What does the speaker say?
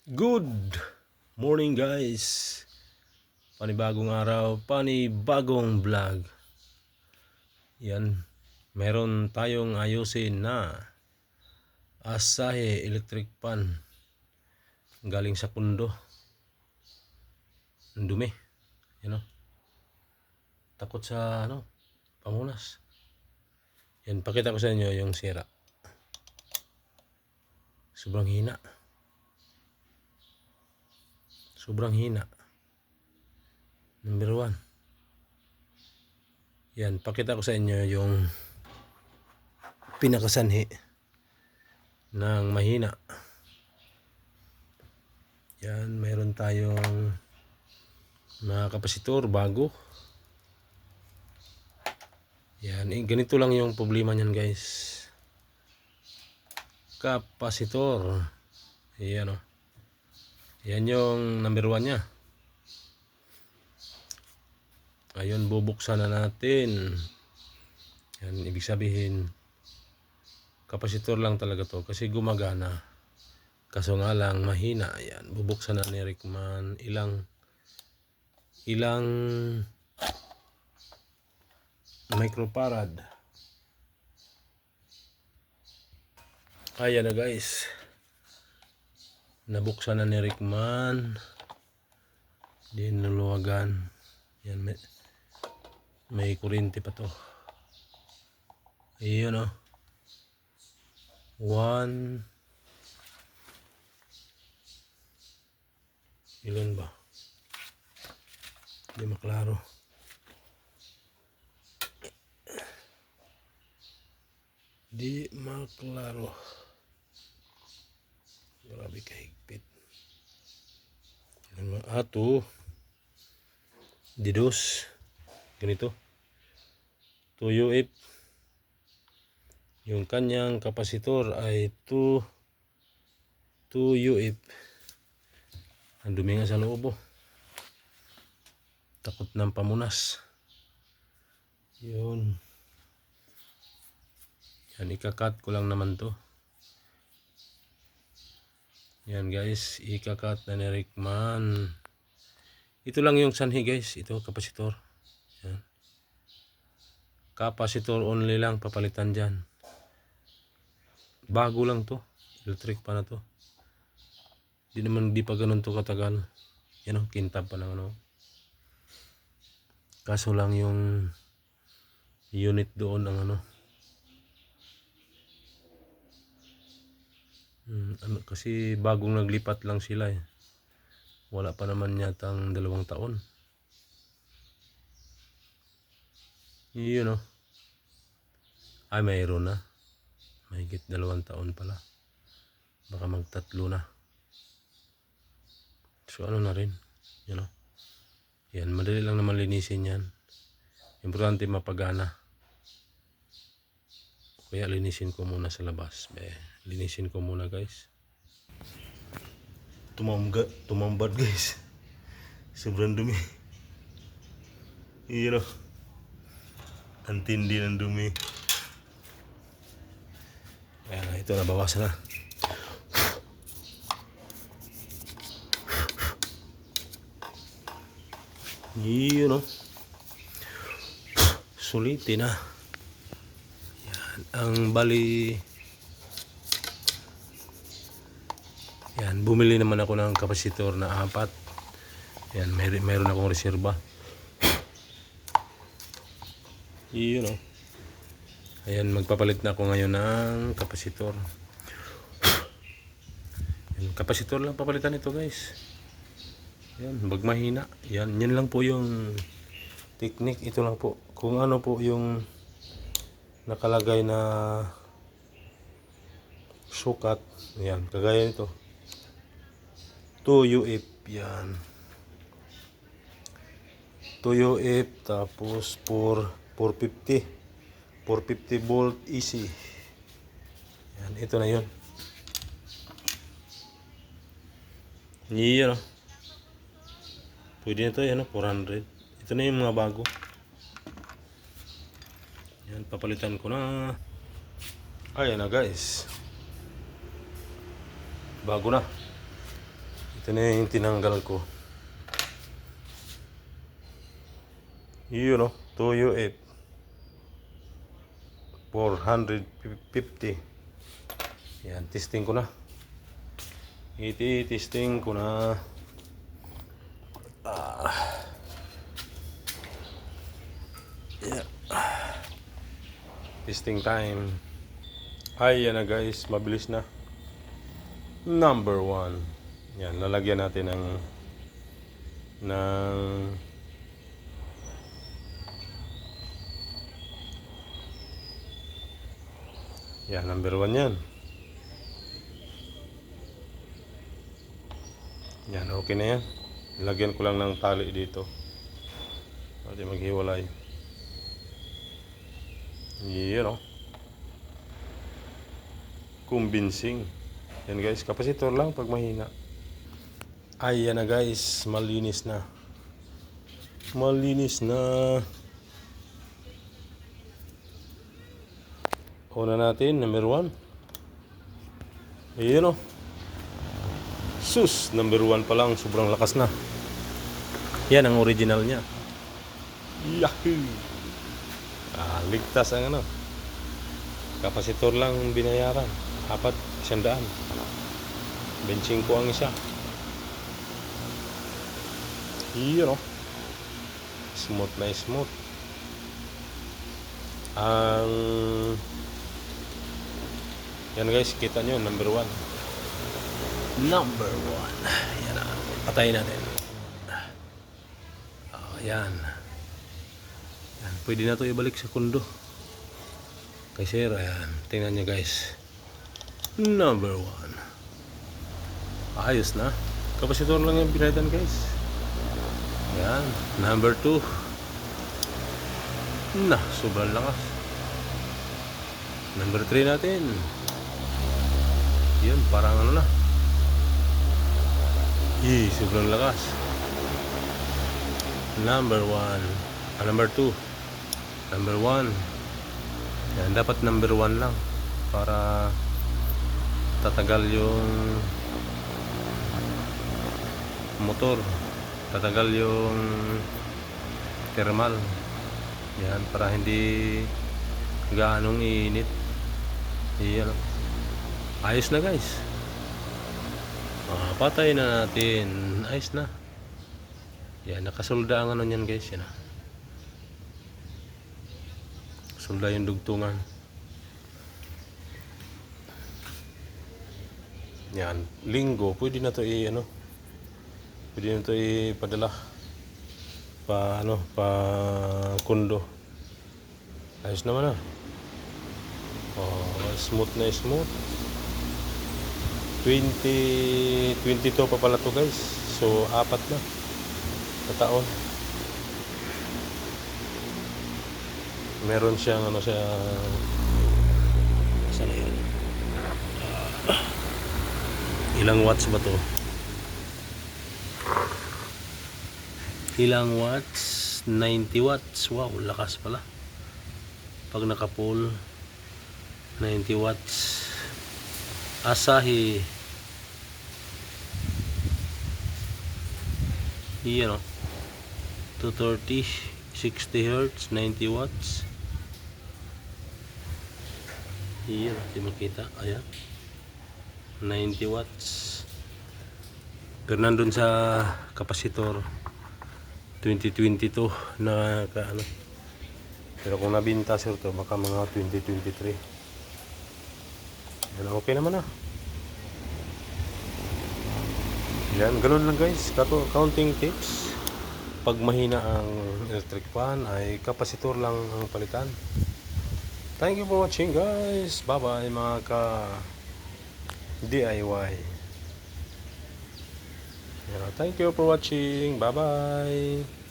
Good morning guys. Panibagong araw, panibagong vlog. Yan, meron tayong ayusin na asahe electric pan galing sa pundo. Ang dumi. Yan o. Takot sa pamunas. Yan, pakita ko sa inyo yung sira. Sobrang hina. Number 1. Yan, pakita ko sa inyo yung pinakasanhi ng mahina. Yan, mayroon tayong mga kapasitor bago. Yan, ganito lang yung problema niyan guys. Kapasitor. Yan o. Yan yung number 1 nya. Ayun, bubuksan na natin. Yan, ibig sabihin kapasitor lang talaga to kasi gumagana. Kaso nga lang mahina. Yan, bubuksan na ni Rickman. Ilang microfarad. Ayan na guys. Nabuksan na ni Rickman. Dinuluwagan. Yan, may kuryente pa to. Ayun o. 1. Ilan ba? Hindi maklaro. Grabe kahigpit. Ato. Didos. Ganito. 2 UF. Yung kanyang kapasitor ay 2 UF. Ang dumi nga sa loob. Takot ng pamunas. Yun. Yan, ikakat ko lang naman to. Yan guys, ikakat na ni Rickman. Ito lang yung sanhi guys. Ito, kapasitor. Yan. Kapasitor only lang papalitan dyan. Bago lang to. Electric pa na to. Di pa ganun to katagal. Yan o, kintab pa lang Kaso lang yung unit doon ang kasi bagong naglipat lang sila eh. Wala pa naman yatang 2 taon. Yun o. Ay, mayroon na. Mahigit 2 taon pala. Baka mag-3 na. So na rin. Yan o. Yan, madali lang naman linisin yan. Importante mapagana. Kaya linisin ko muna sa labas. Linisin ko muna guys. Tumambad guys. Sobrang dumi. Iyan o. Ang tindi ng dumi. Ayan, ito na, bawasan na. Iyan o. Sulitin na. Yan, ang bali. Yan, bumili naman ako ng kapasitor na 4. Yan, mayroon akong reserba. Iyon o. Ayan, magpapalit na ako ngayon ng kapasitor. Yan, kapasitor lang papalitan ito guys. Yan, wag mahina. Yan, yun lang po yung technique. Ito lang po. Kung ano po yung nakalagay na sukat. Yan, kagaya nito. 2 UF. Yan. 2 UF tapos 450 volt AC. Yan, ito na yun. Yan o. Pwede na ito, yan o, 400. Ito na yung mga bago. Yan, papalitan ko na. Ayan na guys. Bago na. Ito na yung tinanggal ko. Yun, no? 2UF 450. Yan, testing ko na. Testing ko na. Yeah. Testing time. Ay, yan na guys, mabilis na. Number 1. Yan, lalagyan natin ng yan, number 1 yan. Yan, okay na yan. Lagyan ko lang ng tali dito. Pwede maghiwalay. Yan, oh. Convincing. Yan guys, kapasitor lang pag mahina. Ay, yan na guys, malinis na. Malinis na. Una natin, number 1. Ayan, oh. Sus, number 1 pa lang, sobrang lakas na. Yan ang original niya. Yahoo! Ligtas ang ano. Kapasitor lang binayaran. 400. Benching ko ang isa. Yun, oh. Smooth na smooth. Yan guys, kita nyo, number 1. Number 1. Yan na. Patayin natin. Yan. Yan. Pwede na to ibalik sa kundo. Kay Sir, ayan. Tingnan nyo guys. Number 1. Ayos na. Kapasitor lang yung pinalitan guys. Yan. Number 2. Na, sobrang lakas. Number 3 natin. Yun, parang ano na. Sobrang lakas. Number 1. Number 2. Number 1. Yan, dapat number 1 lang para tatagal yung motor, tatagal yung thermal. Yan, para hindi gaanong init. Yan. Ayos na guys. Patay na natin. Ayos na. Yan, nakasulda ang ano nyan guys. Yan. Sulda yung dugtungan. Yan, linggo, pwede na to pwede na to ipadala pa kundo. Ayos naman na. Smooth na smooth. 22 pa pala to guys. So 4 na sa taon. Meron siyang saan na yun? Ilang watts ba to? Ilang watts? 90 watts. Wow, lakas pala. Pag naka-full 90 watts. Asahi. Yan, 230, 60 Hz, 90 watts. Yan, di makita. Ayan, 90 watts. Pero nandun sa kapasitor 2022 na pero kung nabinta sir to baka mga 2023. Yan, okay naman na. Yan, ganun lang guys. Counting tips. Pag mahina ang electric fan ay kapasitor lang ang palitan. Thank you for watching guys. Bye bye mga ka DIY. Thank you for watching. Bye bye.